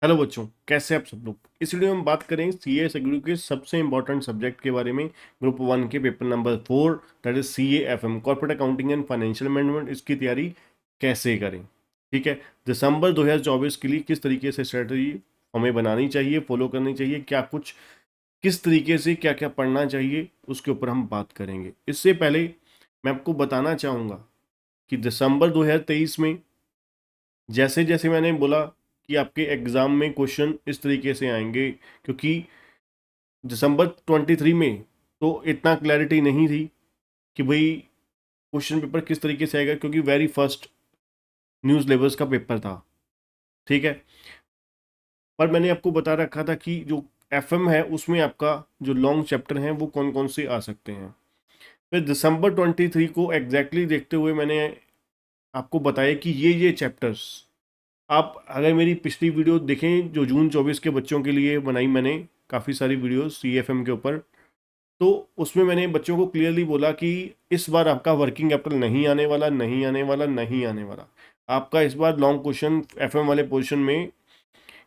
Hello बच्चों, कैसे आप सब लोग। इस वीडियो में हम बात करेंगे सीए सेगुल के सबसे इंपॉर्टेंट सब्जेक्ट के बारे में। ग्रुप 1 के paper number 4, that is CA FM, corporate accounting and financial management. इसकी तैयारी कैसे करें, ठीक है। दिसंबर 2024 के लिए किस तरीके से स्ट्रेटजी हमें बनानी चाहिए, फॉलो करनी चाहिए, क्या कुछ, किस तरीके से क्या क्या पढ़ना चाहिए, उसके ऊपर हम बात करेंगे। इससे पहले मैं आपको बताना चाहूँगा कि दिसंबर 2023 में जैसे जैसे मैंने बोला कि आपके एग्जाम में क्वेश्चन इस तरीके से आएंगे, क्योंकि दिसंबर 23 में तो इतना क्लैरिटी नहीं थी कि भाई क्वेश्चन पेपर किस तरीके से आएगा, क्योंकि वेरी फर्स्ट न्यूज़ लेवल्स का पेपर था, ठीक है। पर मैंने आपको बता रखा था कि जो एफएम है उसमें आपका जो लॉन्ग चैप्टर हैं वो कौन कौन से आ सकते हैं। फिर दिसंबर 23 को एग्जैक्टली देखते हुए मैंने आपको बताया कि ये चैप्टर्स, आप अगर मेरी पिछली वीडियो देखें जो जून 24 के बच्चों के लिए बनाई मैंने, काफ़ी सारी वीडियोस सीएफएम के ऊपर, तो उसमें मैंने बच्चों को क्लियरली बोला कि इस बार आपका वर्किंग कैपिटल नहीं आने वाला, नहीं आने वाला, नहीं आने वाला। आपका इस बार लॉन्ग क्वेश्चन एफएम वाले पोर्शन में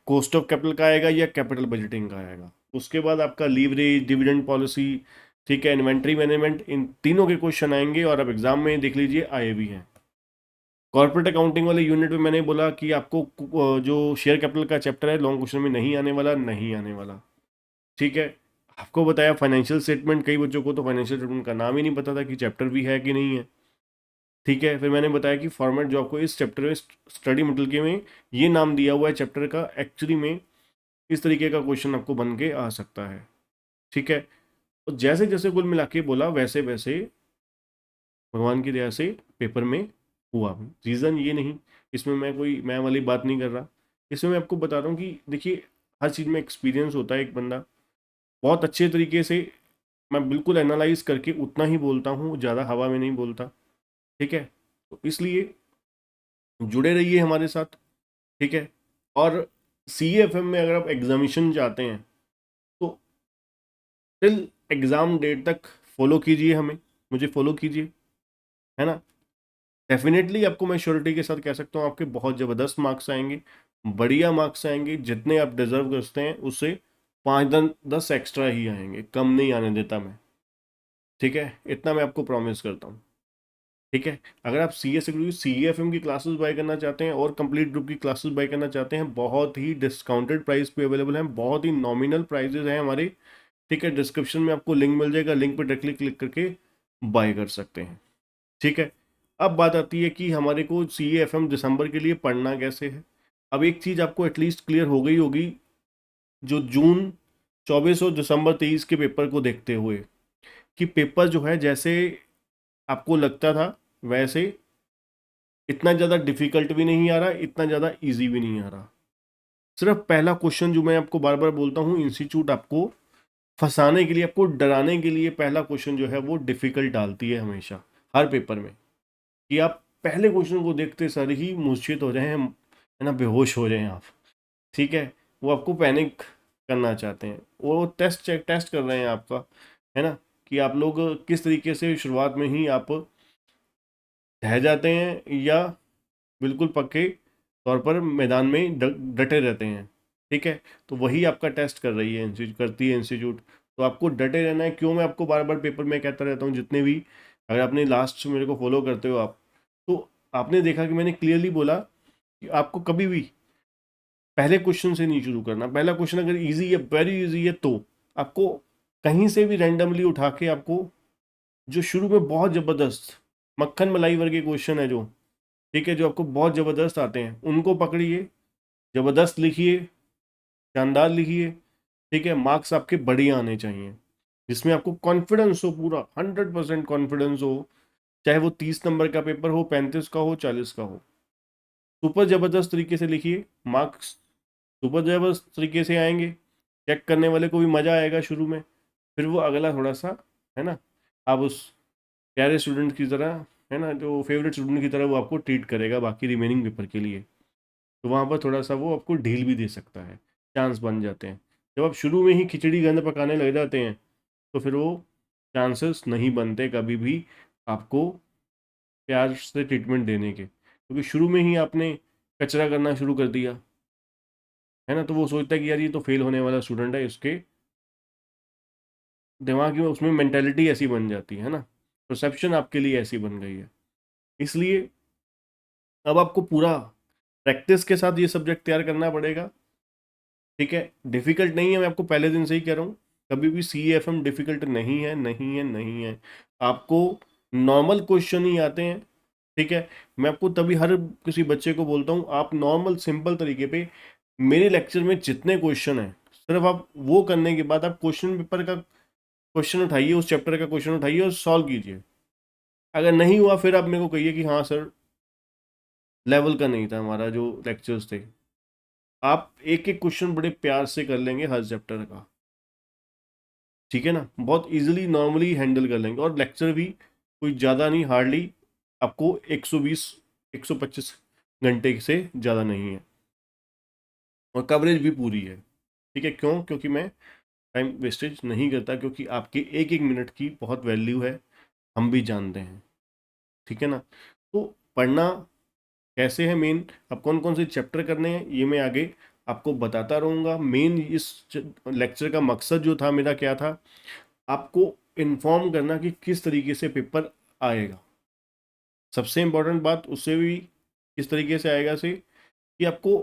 कॉस्ट ऑफ कैपिटल का आएगा या कैपिटल बजटिंग का आएगा। उसके बाद आपका लीवरेज, डिविडेंड पॉलिसी, ठीक है, इन्वेंट्री मैनेजमेंट, इन तीनों के क्वेश्चन आएंगे और अब एग्जाम में देख लीजिए आए भी हैं। कॉर्पोरेट अकाउंटिंग वाले यूनिट में मैंने बोला कि आपको जो शेयर कैपिटल का चैप्टर है लॉन्ग क्वेश्चन में नहीं आने वाला, नहीं आने वाला, ठीक है। आपको बताया फाइनेंशियल स्टेटमेंट, कई बच्चों को तो फाइनेंशियल स्टेटमेंट का नाम ही नहीं पता था कि चैप्टर भी है कि नहीं है, ठीक है। फिर मैंने बताया कि फॉर्मेट जो आपको इस चैप्टर में स्टडी मटेरियल के में ये नाम दिया हुआ है चैप्टर का, एक्चुअली में इस तरीके का क्वेश्चन आपको बन के आ सकता है, ठीक है। तो जैसे जैसे कुल मिला के बोला वैसे वैसे भगवान की दया से पेपर में हुआ भी। रीज़न ये नहीं, इसमें मैं कोई मैं वाली बात नहीं कर रहा, इसमें मैं आपको बता रहा हूँ कि देखिए हर चीज़ में एक्सपीरियंस होता है। एक बंदा बहुत अच्छे तरीके से, मैं बिल्कुल एनालाइज करके उतना ही बोलता हूँ, ज़्यादा हवा में नहीं बोलता, ठीक है। तो इसलिए जुड़े रहिए हमारे साथ, ठीक है। और सी एफ एम में अगर आप एग्जामिशन चाहते हैं तो टिल एग्ज़ाम डेट तक फॉलो कीजिए हमें, मुझे फॉलो कीजिए, है ना। डेफिनेटली आपको मैं श्योरिटी के साथ कह सकता हूँ आपके बहुत ज़बरदस्त मार्क्स आएंगे, बढ़िया मार्क्स आएंगे, जितने आप डिजर्व करते हैं उससे 5-10 एक्स्ट्रा ही आएंगे, कम नहीं आने देता मैं, ठीक है। इतना मैं आपको प्रॉमिस करता हूँ, ठीक है। अगर आप C S C F M की क्लासेस बाय करना चाहते हैं और कंप्लीट ग्रुप की क्लासेस बाय करना चाहते हैं, बहुत ही डिस्काउंटेड प्राइस पे अवेलेबल हैं, बहुत ही नॉमिनल प्राइजेज हैं हमारे, ठीक है। डिस्क्रिप्शन में आपको लिंक मिल जाएगा, लिंक पर डायरेक्टली क्लिक करके बाय कर सकते हैं, ठीक है। अब बात आती है कि हमारे को सी एफ एम दिसंबर के लिए पढ़ना कैसे है। अब एक चीज़ आपको एटलीस्ट क्लियर हो गई होगी, जो जून 24 और दिसंबर 23 के पेपर को देखते हुए, कि पेपर जो है जैसे आपको लगता था वैसे इतना ज़्यादा डिफिकल्ट भी नहीं आ रहा, इतना ज़्यादा इजी भी नहीं आ रहा। सिर्फ पहला क्वेश्चन जो मैं आपको बार बार बोलता हूँ, इंस्टीट्यूट आपको फंसाने के लिए, आपको डराने के लिए पहला क्वेश्चन जो है वो डिफिकल्ट डालती है हमेशा, हर पेपर में, कि आप पहले क्वेश्चन को देखते सर ही मूर्छित हो जाए, है ना, बेहोश हो जाएं आप, ठीक है। वो आपको पैनिक करना चाहते हैं, वो टेस्ट कर रहे हैं आपका, है ना, कि आप लोग किस तरीके से शुरुआत में ही आप ढह जाते हैं या बिल्कुल पक्के तौर पर मैदान में डटे रहते हैं, ठीक है। तो वही आपका टेस्ट कर रही है इंस्टीट्यूट, करती है इंस्टीट्यूट। तो आपको डटे रहना है। क्यों मैं आपको बार बार पेपर में कहता रहता हूँ, जितने भी, अगर आपने लास्ट मेरे को फॉलो करते हो आप, तो आपने देखा कि मैंने क्लियरली बोला कि आपको कभी भी पहले क्वेश्चन से नहीं शुरू करना। पहला क्वेश्चन अगर इजी है, वेरी इजी है, तो आपको कहीं से भी रैंडमली उठा के आपको, जो शुरू में बहुत ज़बरदस्त मक्खन मलाई वर्गे क्वेश्चन है जो, ठीक है, जो आपको बहुत ज़बरदस्त आते हैं उनको पकड़िए, ज़बरदस्त लिखिए, शानदार लिखिए, ठीक है। मार्क्स आपके बढ़िया आने चाहिए, जिसमें आपको कॉन्फिडेंस हो, पूरा 100% कॉन्फिडेंस हो, चाहे वो 30 नंबर का पेपर हो, 35 का हो, 40 का हो। सुपर ज़बरदस्त तरीके से लिखिए, मार्क्स सुपर ज़बरदस्त तरीके से आएंगे। चेक करने वाले को भी मज़ा आएगा शुरू में, फिर वो अगला थोड़ा सा, है ना, आप उस प्यारे स्टूडेंट की तरह, है ना, जो फेवरेट स्टूडेंट की तरह वो आपको ट्रीट करेगा बाकी रिमेनिंग पेपर के लिए। तो वहाँ पर थोड़ा सा वो आपको ढील भी दे सकता है, चांस बन जाते हैं। जब आप शुरू में ही खिचड़ी गंद पकाने लग जाते हैं तो फिर वो चांसेस नहीं बनते कभी भी आपको प्यार से ट्रीटमेंट देने के, क्योंकि शुरू में ही आपने कचरा करना शुरू कर दिया, है ना। तो वो सोचता है कि यार ये तो फेल होने वाला स्टूडेंट है, उसके दिमाग में उसमें मेंटेलिटी ऐसी बन जाती है ना, परसेप्शन आपके लिए ऐसी बन गई है। इसलिए अब आपको पूरा प्रैक्टिस के साथ ये सब्जेक्ट तैयार करना पड़ेगा। ठीक है, डिफिकल्ट नहीं है, मैं आपको पहले दिन से ही कह रहा हूँ, कभी भी सी एफ एम डिफिकल्ट नहीं है, नहीं है, नहीं है। आपको नॉर्मल क्वेश्चन ही आते हैं। ठीक है, मैं आपको तभी हर किसी बच्चे को बोलता हूँ, आप नॉर्मल सिंपल तरीके पे मेरे लेक्चर में जितने क्वेश्चन हैं, सिर्फ आप वो करने के बाद आप क्वेश्चन पेपर का क्वेश्चन उठाइए, उस चैप्टर का क्वेश्चन उठाइए और सॉल्व कीजिए। अगर नहीं हुआ फिर आप मेरे को कहिए कि हाँ सर, लेवल का नहीं था हमारा जो लेक्चर्स थे। आप एक एक क्वेश्चन बड़े प्यार से कर लेंगे हर चैप्टर का। ठीक है ना, बहुत इजीली नॉर्मली हैंडल कर लेंगे। और लेक्चर भी कोई ज़्यादा नहीं, हार्डली आपको 120 125 घंटे से ज़्यादा नहीं है, और कवरेज भी पूरी है। ठीक है, क्यों? क्योंकि मैं टाइम वेस्टेज नहीं करता, क्योंकि आपके एक एक मिनट की बहुत वैल्यू है, हम भी जानते हैं। ठीक है ना। तो पढ़ना कैसे है मेन, अब कौन कौन से चैप्टर करने हैं ये मैं आगे आपको बताता रहूँगा। मेन इस लेक्चर का मकसद जो था मेरा क्या था, आपको इन्फॉर्म करना कि किस तरीके से पेपर आएगा। सबसे इम्पोर्टेंट बात उससे भी किस तरीके से आएगा से, कि आपको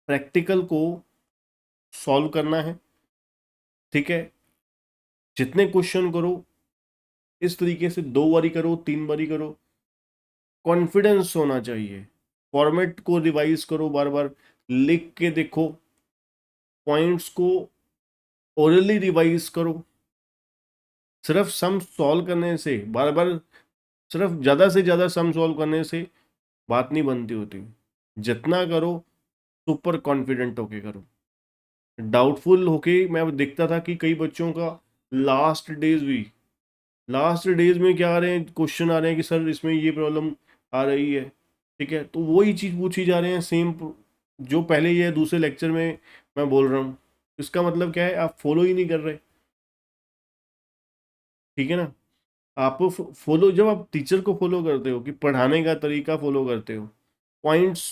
प्रैक्टिकल को सॉल्व करना है। ठीक है, जितने क्वेश्चन करो इस तरीके से 2 बारी करो, 3 बारी करो, कॉन्फिडेंस होना चाहिए। फॉर्मेट को रिवाइज करो, बार बार लिख के देखो, पॉइंट्स को ओरली रिवाइज करो। सिर्फ सम सॉल्व करने से बार बार, सिर्फ ज़्यादा से ज़्यादा सम सॉल्व करने से बात नहीं बनती होती। जितना करो सुपर कॉन्फिडेंट होके करो। डाउटफुल होके मैं देखता था कि कई बच्चों का लास्ट डेज में क्या आ रहे हैं, क्वेश्चन आ रहे हैं कि सर इसमें ये प्रॉब्लम आ रही है। ठीक है, तो वही चीज़ पूछी जा रहे हैं सेम जो पहले ये दूसरे लेक्चर में मैं बोल रहा हूँ। इसका मतलब क्या है, आप फॉलो ही नहीं कर रहे। ठीक है ना, आप फॉलो, जब आप टीचर को फॉलो करते हो कि पढ़ाने का तरीका फॉलो करते हो, पॉइंट्स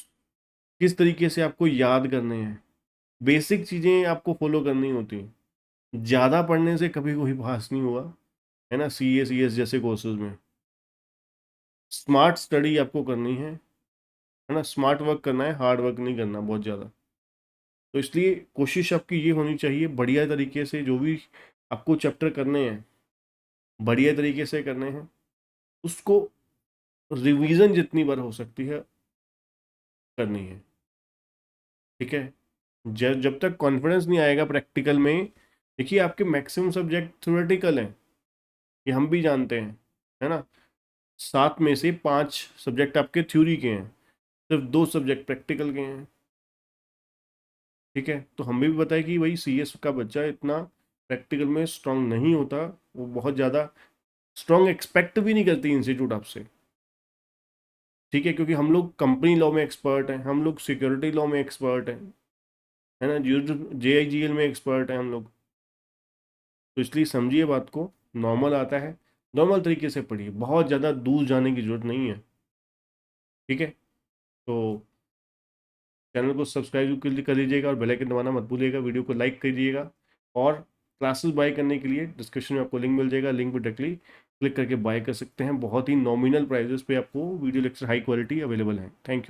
किस तरीके से आपको याद करने हैं, बेसिक चीज़ें आपको फॉलो करनी होती हैं। ज़्यादा पढ़ने से कभी कोई पास नहीं हुआ, है ना, सी एस जैसे कोर्सेज में। स्मार्ट स्टडी आपको करनी है ना, स्मार्ट वर्क करना है, हार्ड वर्क नहीं करना बहुत ज़्यादा। तो इसलिए कोशिश आपकी ये होनी चाहिए, बढ़िया तरीके से जो भी आपको चैप्टर करने हैं, बढ़िया तरीके से करने हैं, उसको रिवीजन जितनी बार हो सकती है करनी है। ठीक है, जब तक कॉन्फिडेंस नहीं आएगा प्रैक्टिकल में, देखिए आपके मैक्सिमम सब्जेक्ट थ्योरेटिकल हैं, ये हम भी जानते हैं, है ना। 7 में से 5 सब्जेक्ट आपके थ्योरी के हैं, सिर्फ 2 सब्जेक्ट प्रैक्टिकल के हैं। ठीक है, तो हमें भी बताया कि भाई सी एस का बच्चा इतना प्रैक्टिकल में स्ट्रांग नहीं होता, वो बहुत ज़्यादा स्ट्रांग एक्सपेक्ट भी नहीं करती इंस्टीट्यूट आपसे। ठीक है, क्योंकि हम लोग कंपनी लॉ में एक्सपर्ट हैं, हम लोग सिक्योरिटी लॉ में एक्सपर्ट हैं, है ना, जे आई जी एल में एक्सपर्ट हैं हम लोग। तो इसलिए समझिए बात को, नॉर्मल आता है, नॉर्मल तरीके से पढ़िए, बहुत ज़्यादा दूर जाने की जरूरत नहीं है। ठीक है, तो चैनल को सब्सक्राइब कर लीजिएगा और बेल आइकन दबाना मत भूलिएगा, वीडियो को लाइक करिएगा। और क्लासेस बाय करने के लिए डिस्क्रिप्शन में आपको लिंक मिल जाएगा, लिंक पर डायरेक्टली क्लिक करके बाय कर सकते हैं। बहुत ही नॉमिनल प्राइजेस पे आपको video lecture high quality available है। Thank you.